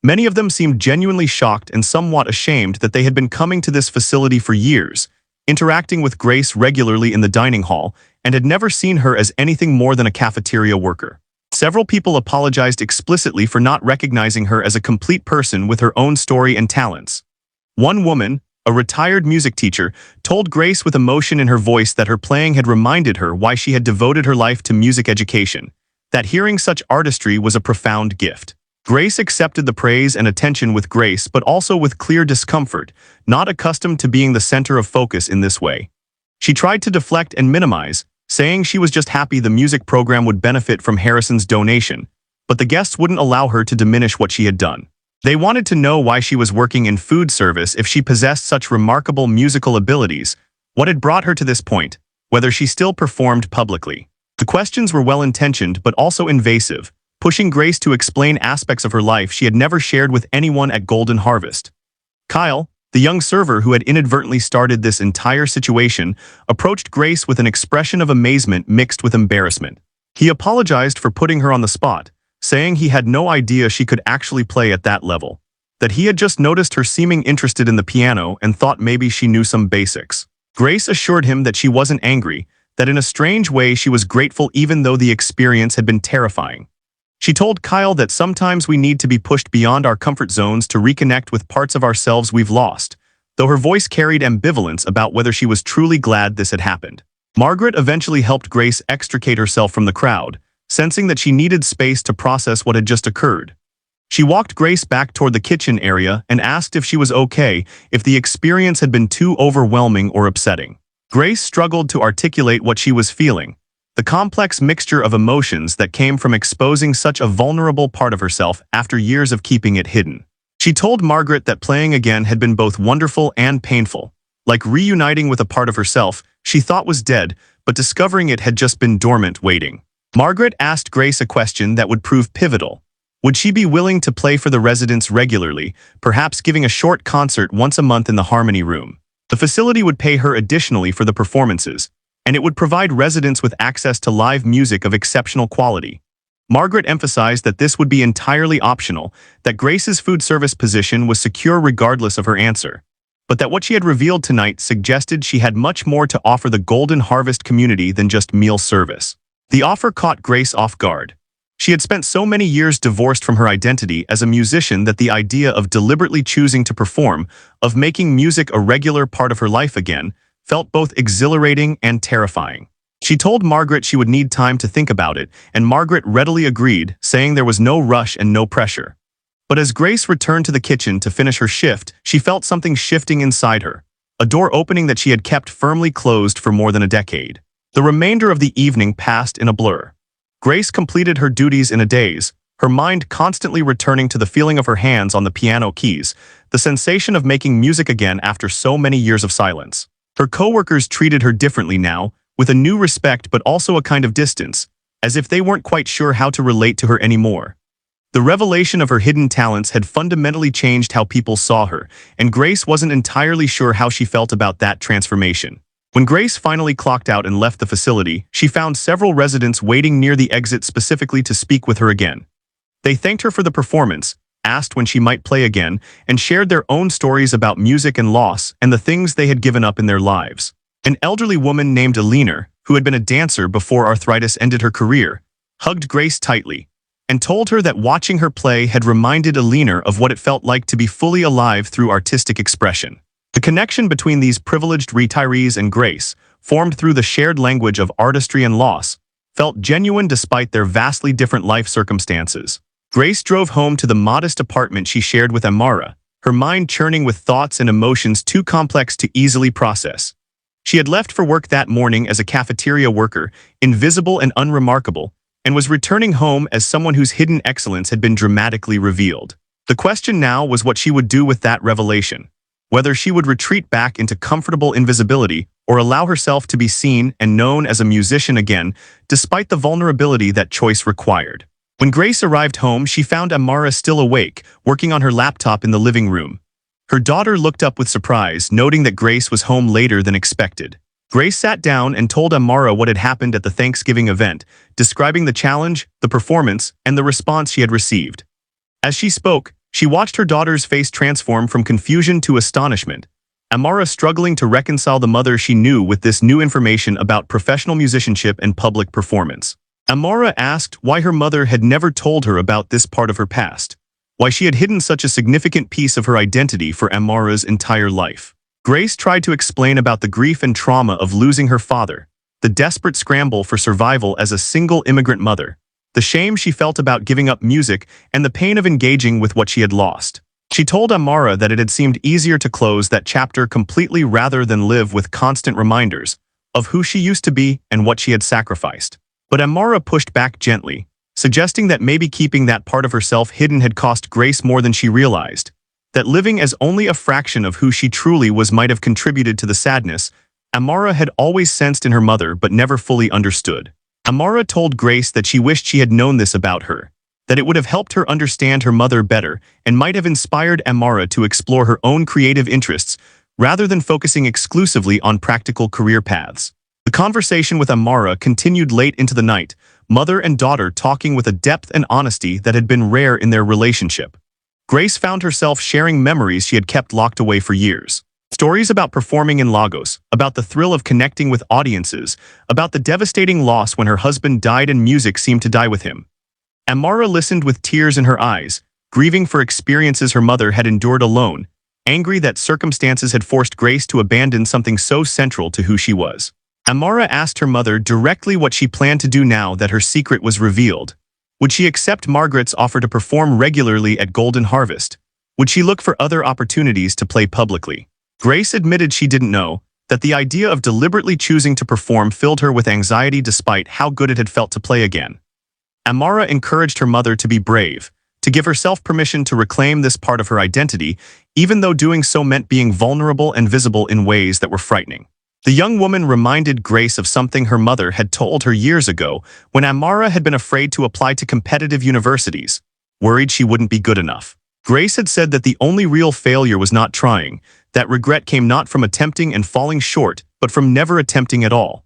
Many of them seemed genuinely shocked and somewhat ashamed that they had been coming to this facility for years, interacting with Grace regularly in the dining hall, and had never seen her as anything more than a cafeteria worker. Several people apologized explicitly for not recognizing her as a complete person with her own story and talents. One woman, a retired music teacher, told Grace with emotion in her voice that her playing had reminded her why she had devoted her life to music education, that hearing such artistry was a profound gift. Grace accepted the praise and attention with grace but also with clear discomfort, not accustomed to being the center of focus in this way. She tried to deflect and minimize, saying she was just happy the music program would benefit from Harrison's donation, but the guests wouldn't allow her to diminish what she had done. They wanted to know why she was working in food service if she possessed such remarkable musical abilities, what had brought her to this point, whether she still performed publicly. The questions were well-intentioned but also invasive, pushing Grace to explain aspects of her life she had never shared with anyone at Golden Harvest. Kyle, the young server who had inadvertently started this entire situation, approached Grace with an expression of amazement mixed with embarrassment. He apologized for putting her on the spot, saying he had no idea she could actually play at that level, that he had just noticed her seeming interested in the piano and thought maybe she knew some basics. Grace assured him that she wasn't angry, that in a strange way she was grateful even though the experience had been terrifying. She told Kyle that sometimes we need to be pushed beyond our comfort zones to reconnect with parts of ourselves we've lost, though her voice carried ambivalence about whether she was truly glad this had happened. Margaret eventually helped Grace extricate herself from the crowd, sensing that she needed space to process what had just occurred. She walked Grace back toward the kitchen area and asked if she was okay, if the experience had been too overwhelming or upsetting. Grace struggled to articulate what she was feeling, the complex mixture of emotions that came from exposing such a vulnerable part of herself after years of keeping it hidden. She told Margaret that playing again had been both wonderful and painful, like reuniting with a part of herself she thought was dead, but discovering it had just been dormant waiting. Margaret asked Grace a question that would prove pivotal. Would she be willing to play for the residents regularly, perhaps giving a short concert once a month in the Harmony Room? The facility would pay her additionally for the performances, and it would provide residents with access to live music of exceptional quality. Margaret emphasized that this would be entirely optional, that Grace's food service position was secure regardless of her answer, but that what she had revealed tonight suggested she had much more to offer the Golden Harvest community than just meal service. The offer caught Grace off guard. She had spent so many years divorced from her identity as a musician that the idea of deliberately choosing to perform, of making music a regular part of her life again, felt both exhilarating and terrifying. She told Margaret she would need time to think about it, and Margaret readily agreed, saying there was no rush and no pressure. But as Grace returned to the kitchen to finish her shift, she felt something shifting inside her, a door opening that she had kept firmly closed for more than a decade. The remainder of the evening passed in a blur. Grace completed her duties in a daze, her mind constantly returning to the feeling of her hands on the piano keys, the sensation of making music again after so many years of silence. Her coworkers treated her differently now, with a new respect but also a kind of distance, as if they weren't quite sure how to relate to her anymore. The revelation of her hidden talents had fundamentally changed how people saw her, and Grace wasn't entirely sure how she felt about that transformation. When Grace finally clocked out and left the facility, she found several residents waiting near the exit specifically to speak with her again. They thanked her for the performance, asked when she might play again, and shared their own stories about music and loss and the things they had given up in their lives. An elderly woman named Alina, who had been a dancer before arthritis ended her career, hugged Grace tightly and told her that watching her play had reminded Alina of what it felt like to be fully alive through artistic expression. The connection between these privileged retirees and Grace, formed through the shared language of artistry and loss, felt genuine despite their vastly different life circumstances. Grace drove home to the modest apartment she shared with Amara, her mind churning with thoughts and emotions too complex to easily process. She had left for work that morning as a cafeteria worker, invisible and unremarkable, and was returning home as someone whose hidden excellence had been dramatically revealed. The question now was what she would do with that revelation, whether she would retreat back into comfortable invisibility or allow herself to be seen and known as a musician again, despite the vulnerability that choice required. When Grace arrived home, she found Amara still awake, working on her laptop in the living room. Her daughter looked up with surprise, noting that Grace was home later than expected. Grace sat down and told Amara what had happened at the Thanksgiving event, describing the challenge, the performance, and the response she had received. As she spoke, she watched her daughter's face transform from confusion to astonishment, Amara struggling to reconcile the mother she knew with this new information about professional musicianship and public performance. Amara asked why her mother had never told her about this part of her past, why she had hidden such a significant piece of her identity for Amara's entire life. Grace tried to explain about the grief and trauma of losing her father, the desperate scramble for survival as a single immigrant mother, the shame she felt about giving up music, and the pain of engaging with what she had lost. She told Amara that it had seemed easier to close that chapter completely rather than live with constant reminders of who she used to be and what she had sacrificed. But Amara pushed back gently, suggesting that maybe keeping that part of herself hidden had cost Grace more than she realized, that living as only a fraction of who she truly was might have contributed to the sadness Amara had always sensed in her mother but never fully understood. Amara told Grace that she wished she had known this about her, that it would have helped her understand her mother better and might have inspired Amara to explore her own creative interests rather than focusing exclusively on practical career paths. The conversation with Amara continued late into the night, mother and daughter talking with a depth and honesty that had been rare in their relationship. Grace found herself sharing memories she had kept locked away for years. Stories about performing in Lagos, about the thrill of connecting with audiences, about the devastating loss when her husband died and music seemed to die with him. Amara listened with tears in her eyes, grieving for experiences her mother had endured alone, angry that circumstances had forced Grace to abandon something so central to who she was. Amara asked her mother directly what she planned to do now that her secret was revealed. Would she accept Margaret's offer to perform regularly at Golden Harvest? Would she look for other opportunities to play publicly? Grace admitted she didn't know, that the idea of deliberately choosing to perform filled her with anxiety despite how good it had felt to play again. Amara encouraged her mother to be brave, to give herself permission to reclaim this part of her identity, even though doing so meant being vulnerable and visible in ways that were frightening. The young woman reminded Grace of something her mother had told her years ago when Amara had been afraid to apply to competitive universities, worried she wouldn't be good enough. Grace had said that the only real failure was not trying, that regret came not from attempting and falling short, but from never attempting at all.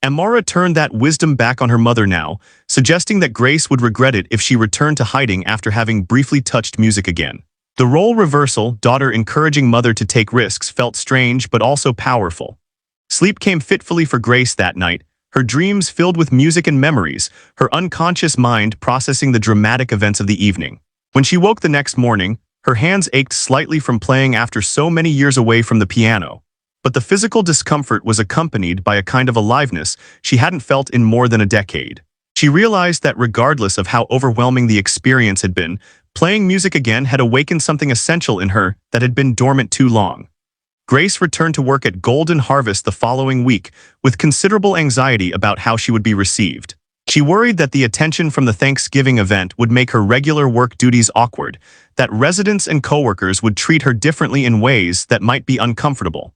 Amara turned that wisdom back on her mother now, suggesting that Grace would regret it if she returned to hiding after having briefly touched music again. The role reversal, daughter encouraging mother to take risks, felt strange but also powerful. Sleep came fitfully for Grace that night, her dreams filled with music and memories, her unconscious mind processing the dramatic events of the evening. When she woke the next morning, her hands ached slightly from playing after so many years away from the piano. But the physical discomfort was accompanied by a kind of aliveness she hadn't felt in more than a decade. She realized that regardless of how overwhelming the experience had been, playing music again had awakened something essential in her that had been dormant too long. Grace returned to work at Golden Harvest the following week with considerable anxiety about how she would be received. She worried that the attention from the Thanksgiving event would make her regular work duties awkward, that residents and coworkers would treat her differently in ways that might be uncomfortable.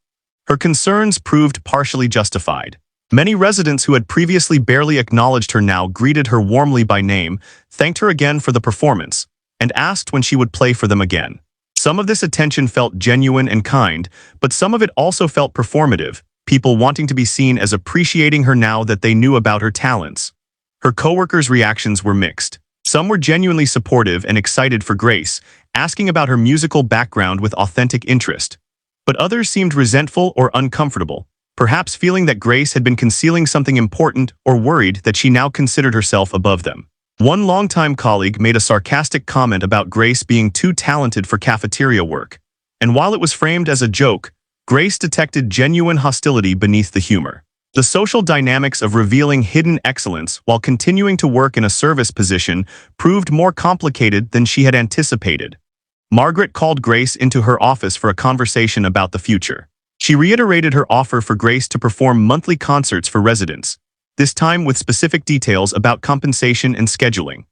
Her concerns proved partially justified. Many residents who had previously barely acknowledged her now greeted her warmly by name, thanked her again for the performance, and asked when she would play for them again. Some of this attention felt genuine and kind, but some of it also felt performative, people wanting to be seen as appreciating her now that they knew about her talents. Her coworkers' reactions were mixed. Some were genuinely supportive and excited for Grace, asking about her musical background with authentic interest. But others seemed resentful or uncomfortable, perhaps feeling that Grace had been concealing something important or worried that she now considered herself above them. One longtime colleague made a sarcastic comment about Grace being too talented for cafeteria work, and while it was framed as a joke, Grace detected genuine hostility beneath the humor. The social dynamics of revealing hidden excellence while continuing to work in a service position proved more complicated than she had anticipated. Margaret called Grace into her office for a conversation about the future. She reiterated her offer for Grace to perform monthly concerts for residents, this time with specific details about compensation and scheduling.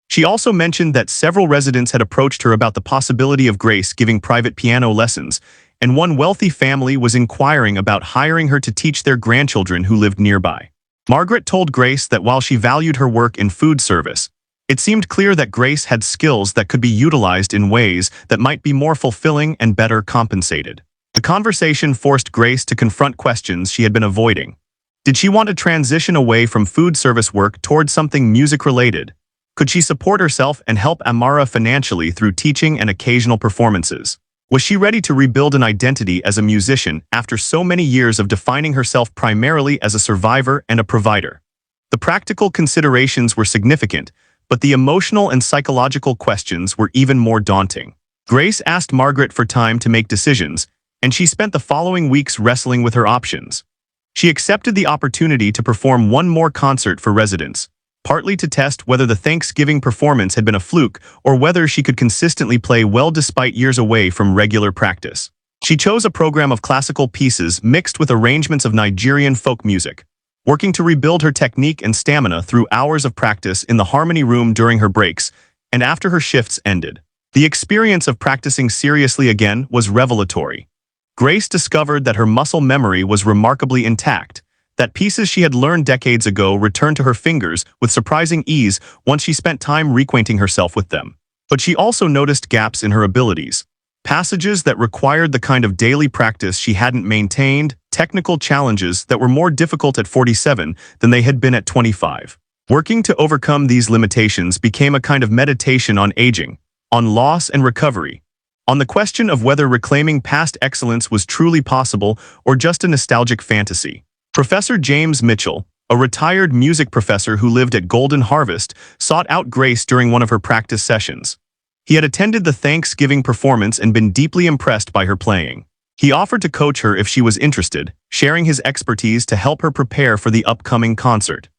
She also mentioned that several residents had approached her about the possibility of Grace giving private piano lessons, and one wealthy family was inquiring about hiring her to teach their grandchildren who lived nearby. Margaret told Grace that while she valued her work in food service, it seemed clear that Grace had skills that could be utilized in ways that might be more fulfilling and better compensated. The conversation forced Grace to confront questions she had been avoiding. Did she want to transition away from food service work towards something music-related? Could she support herself and help Amara financially through teaching and occasional performances? Was she ready to rebuild an identity as a musician after so many years of defining herself primarily as a survivor and a provider? The practical considerations were significant, but the emotional and psychological questions were even more daunting. Grace asked Margaret for time to make decisions, and she spent the following weeks wrestling with her options. She accepted the opportunity to perform one more concert for residents, partly to test whether the Thanksgiving performance had been a fluke or whether she could consistently play well despite years away from regular practice. She chose a program of classical pieces mixed with arrangements of Nigerian folk music, working to rebuild her technique and stamina through hours of practice in the harmony room during her breaks and after her shifts ended. The experience of practicing seriously again was revelatory. Grace discovered that her muscle memory was remarkably intact, that pieces she had learned decades ago returned to her fingers with surprising ease once she spent time reacquainting herself with them. But she also noticed gaps in her abilities, passages that required the kind of daily practice she hadn't maintained, technical challenges that were more difficult at 47 than they had been at 25. Working to overcome these limitations became a kind of meditation on aging, on loss and recovery, on the question of whether reclaiming past excellence was truly possible or just a nostalgic fantasy. Professor James Mitchell, A retired music professor who lived at Golden Harvest sought out Grace during one of her practice sessions. He had attended the Thanksgiving performance and been deeply impressed by her playing. He offered to coach her if she was interested, sharing his expertise to help her prepare for the upcoming concert.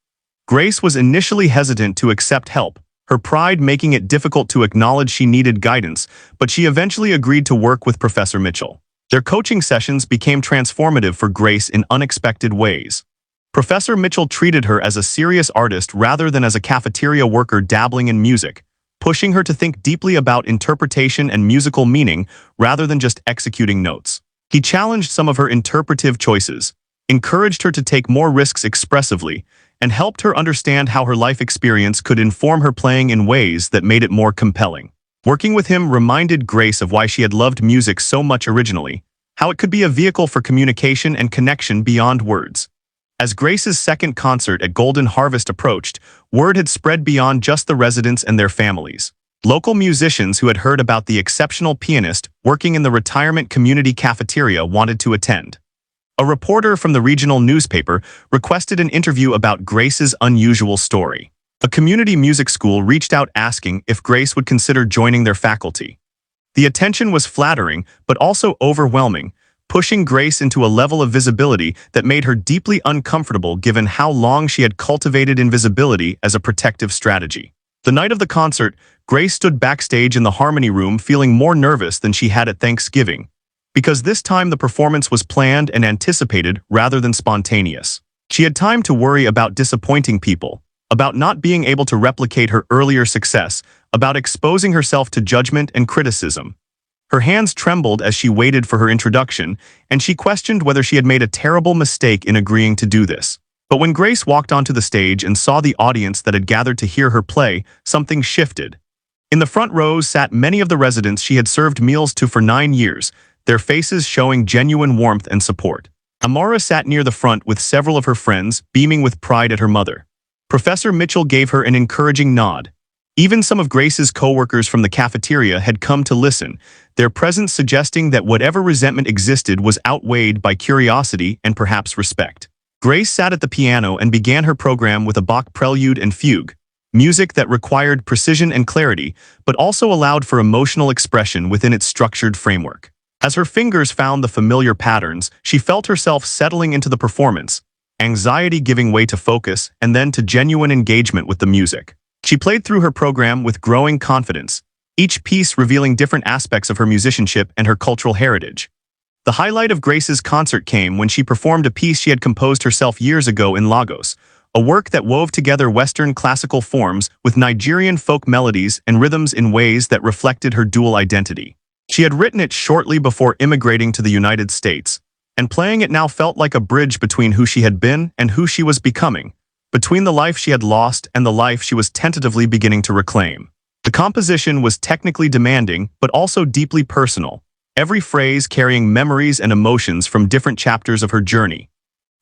Grace was initially hesitant to accept help, her pride making it difficult to acknowledge she needed guidance, but she eventually agreed to work with Professor Mitchell. Their coaching sessions became transformative for Grace in unexpected ways. Professor Mitchell treated her as a serious artist rather than as a cafeteria worker dabbling in music, pushing her to think deeply about interpretation and musical meaning rather than just executing notes. He challenged some of her interpretive choices, encouraged her to take more risks expressively, and helped her understand how her life experience could inform her playing in ways that made it more compelling. Working with him reminded Grace of why she had loved music so much originally, how it could be a vehicle for communication and connection beyond words. As Grace's second concert at Golden Harvest approached, word had spread beyond just the residents and their families. Local musicians who had heard about the exceptional pianist working in the retirement community cafeteria wanted to attend. A reporter from the regional newspaper requested an interview about Grace's unusual story. A community music school reached out asking if Grace would consider joining their faculty. The attention was flattering, but also overwhelming, pushing Grace into a level of visibility that made her deeply uncomfortable given how long she had cultivated invisibility as a protective strategy. The night of the concert, Grace stood backstage in the Harmony Room feeling more nervous than she had at Thanksgiving, because this time the performance was planned and anticipated rather than spontaneous. She had time to worry about disappointing people, about not being able to replicate her earlier success, about exposing herself to judgment and criticism. Her hands trembled as she waited for her introduction, and she questioned whether she had made a terrible mistake in agreeing to do this. But when Grace walked onto the stage and saw the audience that had gathered to hear her play, something shifted. In the front rows sat many of the residents she had served meals to for 9 years, their faces showing genuine warmth and support. Amara sat near the front with several of her friends, beaming with pride at her mother. Professor Mitchell gave her an encouraging nod. Even some of Grace's co-workers from the cafeteria had come to listen, their presence suggesting that whatever resentment existed was outweighed by curiosity and perhaps respect. Grace sat at the piano and began her program with a Bach prelude and fugue, music that required precision and clarity, but also allowed for emotional expression within its structured framework. As her fingers found the familiar patterns, she felt herself settling into the performance, anxiety giving way to focus and then to genuine engagement with the music. She played through her program with growing confidence, each piece revealing different aspects of her musicianship and her cultural heritage. The highlight of Grace's concert came when she performed a piece she had composed herself years ago in Lagos, a work that wove together Western classical forms with Nigerian folk melodies and rhythms in ways that reflected her dual identity. She had written it shortly before immigrating to the United States, and playing it now felt like a bridge between who she had been and who she was becoming, between the life she had lost and the life she was tentatively beginning to reclaim. The composition was technically demanding, but also deeply personal, every phrase carrying memories and emotions from different chapters of her journey.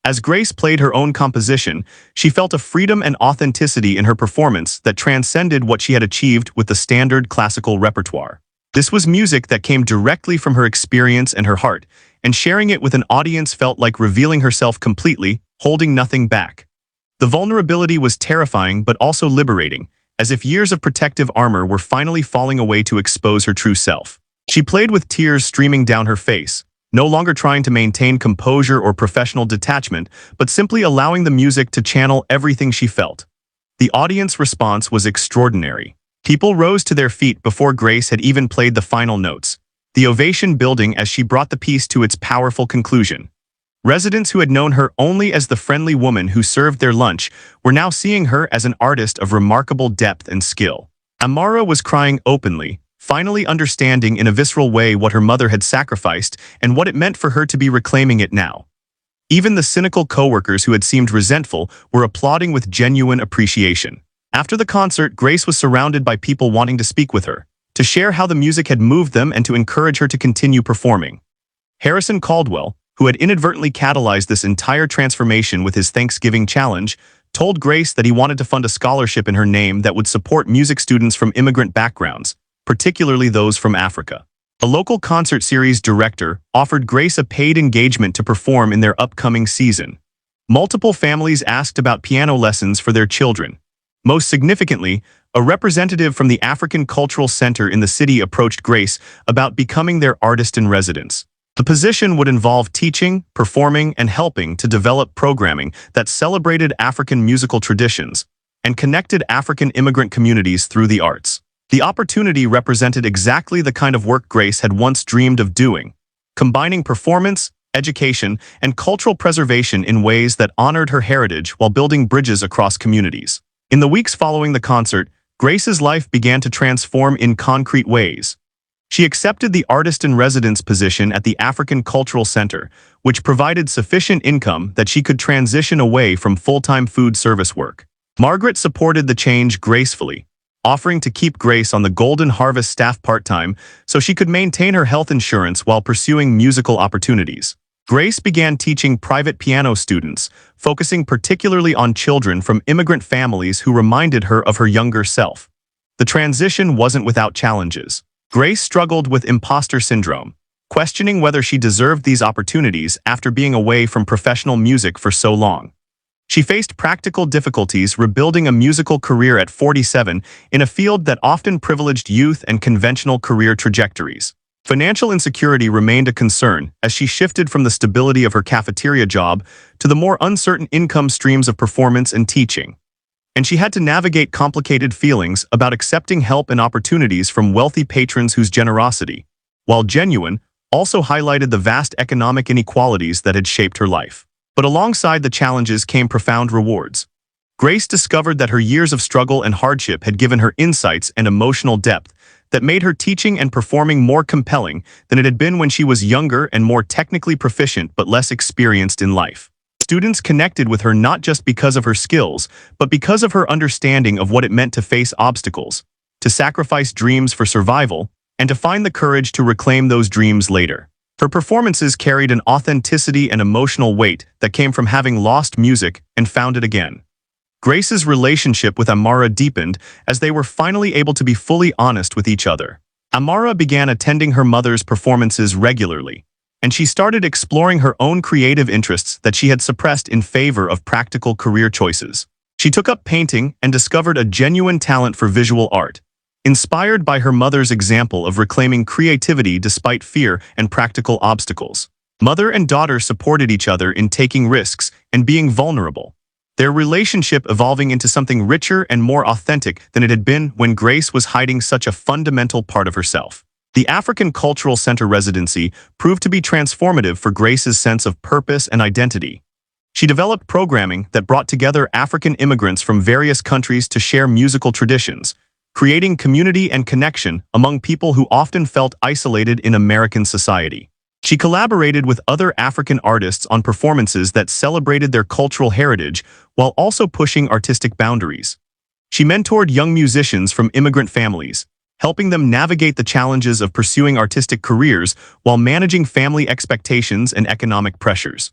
As Grace played her own composition, she felt a freedom and authenticity in her performance that transcended what she had achieved with the standard classical repertoire. This was music that came directly from her experience and her heart, and sharing it with an audience felt like revealing herself completely, holding nothing back. The vulnerability was terrifying but also liberating, as if years of protective armor were finally falling away to expose her true self. She played with tears streaming down her face, no longer trying to maintain composure or professional detachment, but simply allowing the music to channel everything she felt. The audience response was extraordinary. People rose to their feet before Grace had even played the final notes, the ovation building as she brought the piece to its powerful conclusion. Residents who had known her only as the friendly woman who served their lunch were now seeing her as an artist of remarkable depth and skill. Amara was crying openly, finally understanding in a visceral way what her mother had sacrificed and what it meant for her to be reclaiming it now. Even the cynical coworkers who had seemed resentful were applauding with genuine appreciation. After the concert, Grace was surrounded by people wanting to speak with her, to share how the music had moved them and to encourage her to continue performing. Harrison Caldwell, who had inadvertently catalyzed this entire transformation with his Thanksgiving challenge, told Grace that he wanted to fund a scholarship in her name that would support music students from immigrant backgrounds, particularly those from Africa. A local concert series director offered Grace a paid engagement to perform in their upcoming season. Multiple families asked about piano lessons for their children. Most significantly, a representative from the African Cultural Center in the city approached Grace about becoming their artist in residence. The position would involve teaching, performing, and helping to develop programming that celebrated African musical traditions and connected African immigrant communities through the arts. The opportunity represented exactly the kind of work Grace had once dreamed of doing, combining performance, education, and cultural preservation in ways that honored her heritage while building bridges across communities. In the weeks following the concert, Grace's life began to transform in concrete ways. She accepted the artist-in-residence position at the African Cultural Center, which provided sufficient income that she could transition away from full-time food service work. Margaret supported the change gracefully, offering to keep Grace on the Golden Harvest staff part-time so she could maintain her health insurance while pursuing musical opportunities. Grace began teaching private piano students, focusing particularly on children from immigrant families who reminded her of her younger self. The transition wasn't without challenges. Grace struggled with imposter syndrome, questioning whether she deserved these opportunities after being away from professional music for so long. She faced practical difficulties rebuilding a musical career at 47 in a field that often privileged youth and conventional career trajectories. Financial insecurity remained a concern as she shifted from the stability of her cafeteria job to the more uncertain income streams of performance and teaching. And she had to navigate complicated feelings about accepting help and opportunities from wealthy patrons whose generosity, while genuine, also highlighted the vast economic inequalities that had shaped her life. But alongside the challenges came profound rewards. Grace discovered that her years of struggle and hardship had given her insights and emotional depth that made her teaching and performing more compelling than it had been when she was younger and more technically proficient but less experienced in life. Students connected with her not just because of her skills, but because of her understanding of what it meant to face obstacles, to sacrifice dreams for survival, and to find the courage to reclaim those dreams later. Her performances carried an authenticity and emotional weight that came from having lost music and found it again. Grace's relationship with Amara deepened as they were finally able to be fully honest with each other. Amara began attending her mother's performances regularly, and she started exploring her own creative interests that she had suppressed in favor of practical career choices. She took up painting and discovered a genuine talent for visual art, inspired by her mother's example of reclaiming creativity despite fear and practical obstacles. Mother and daughter supported each other in taking risks and being vulnerable, their relationship evolving into something richer and more authentic than it had been when Grace was hiding such a fundamental part of herself. The African Cultural Center residency proved to be transformative for Grace's sense of purpose and identity. She developed programming that brought together African immigrants from various countries to share musical traditions, creating community and connection among people who often felt isolated in American society. She collaborated with other African artists on performances that celebrated their cultural heritage while also pushing artistic boundaries. She mentored young musicians from immigrant families, helping them navigate the challenges of pursuing artistic careers while managing family expectations and economic pressures.